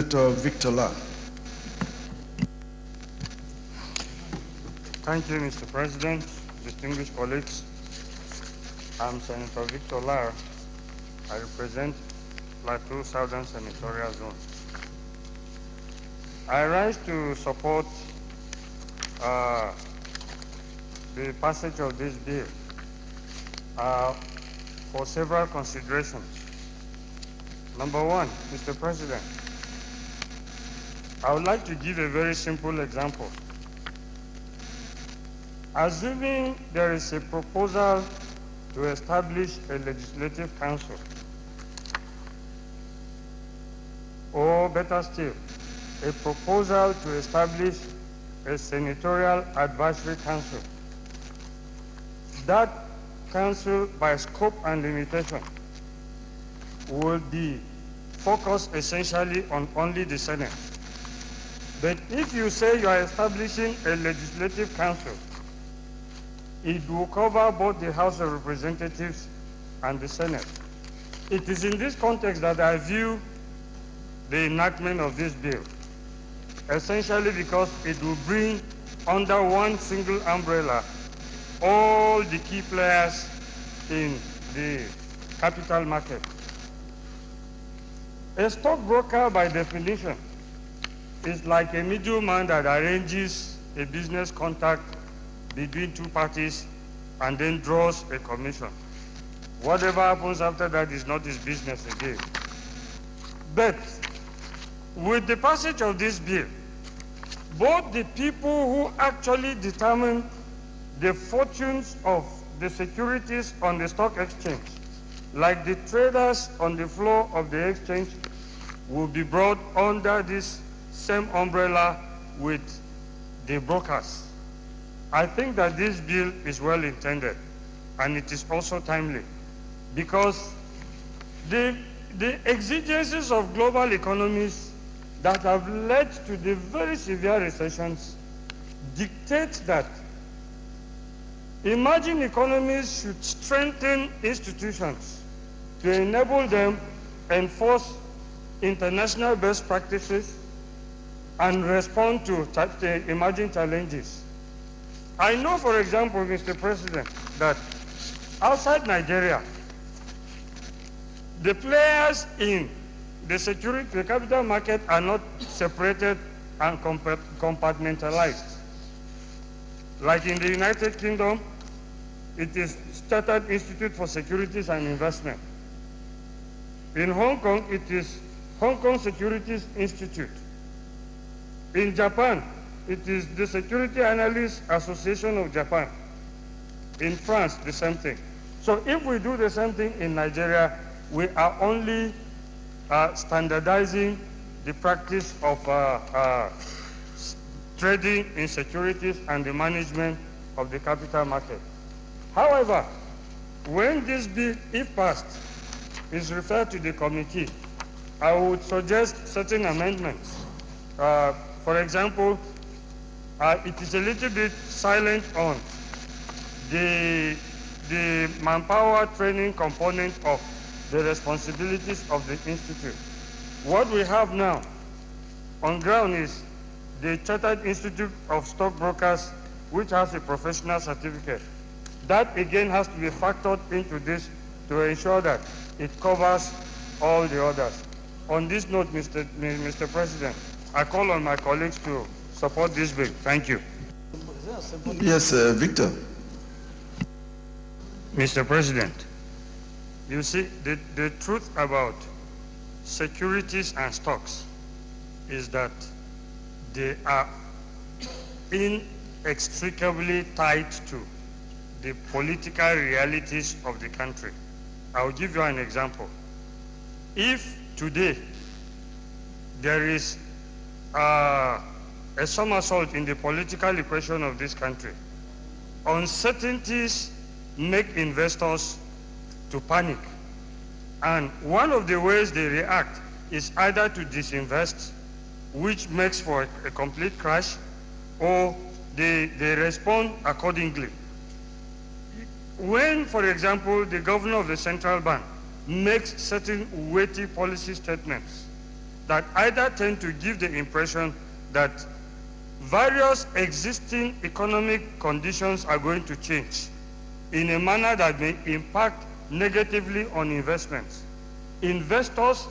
Senator Victor Lar. Thank you, Mr. President, distinguished colleagues. I'm Senator Victor Lar. I represent Plateau Southern Senatorial Zone. I rise to support the passage of this bill for several considerations. Number one, Mr. President, I would like to give a very simple example. Assuming there is a proposal to establish a legislative council, or better still, a proposal to establish a senatorial advisory council, that council, by scope and limitation, will be focused essentially on only the Senate. But if you say you are establishing a legislative council, it will cover both the House of Representatives and the Senate. It is in this context that I view the enactment of this bill, essentially because it will bring under one single umbrella all the key players in the capital market. A stockbroker, by definition, is like a middleman that arranges a business contact between two parties and then draws a commission. Whatever happens after that is not his business again. But with the passage of this bill, both the people who actually determine the fortunes of the securities on the stock exchange, like the traders on the floor of the exchange, will be brought under this same umbrella with the brokers. I think that this bill is well intended, and it is also timely, because the exigencies of global economies that have led to the very severe recessions dictate that emerging economies should strengthen institutions to enable them enforce international best practices and respond to the emerging challenges. I know, for example, Mr. President, that outside Nigeria, the players in the capital market are not separated and compartmentalized. Like in the United Kingdom, it is Chartered Institute for Securities and Investment. In Hong Kong, it is Hong Kong Securities Institute. In Japan, it is the Security Analysts Association of Japan. In France, the same thing. So if we do the same thing in Nigeria, we are only standardizing the practice of trading in securities and the management of the capital market. However, when this bill, if passed, is referred to the committee, I would suggest certain amendments. For example, it is a little bit silent on the manpower training component of the responsibilities of the institute. What we have now on ground is the Chartered Institute of Stockbrokers, which has a professional certificate. That again has to be factored into this to ensure that it covers all the others. On this note, Mr. President, I call on my colleagues to support this bill. Thank you. Yes, Victor. Mr. President, you see, the truth about securities and stocks is that they are inextricably tied to the political realities of the country. I'll give you an example. If today there is a somersault in the political equation of this country, uncertainties make investors to panic. And one of the ways they react is either to disinvest, which makes for a complete crash, or they respond accordingly. When, for example, the governor of the central bank makes certain weighty policy statements that either tend to give the impression that various existing economic conditions are going to change in a manner that may impact negatively on investments. Investors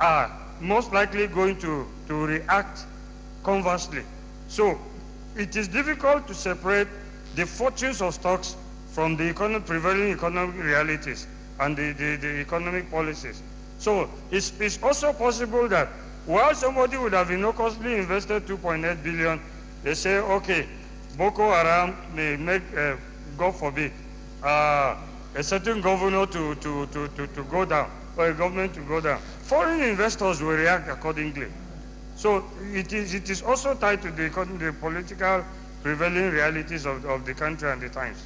are most likely going to react conversely. So it is difficult to separate the fortunes of stocks from the prevailing economic realities and the economic policies. So it's also possible that while somebody would have innocuously invested 2.8 billion, they say, okay, Boko Haram may make, God forbid, a certain governor to go down, or a government to go down. Foreign investors will react accordingly. So it is also tied to the political prevailing realities of the country and the times.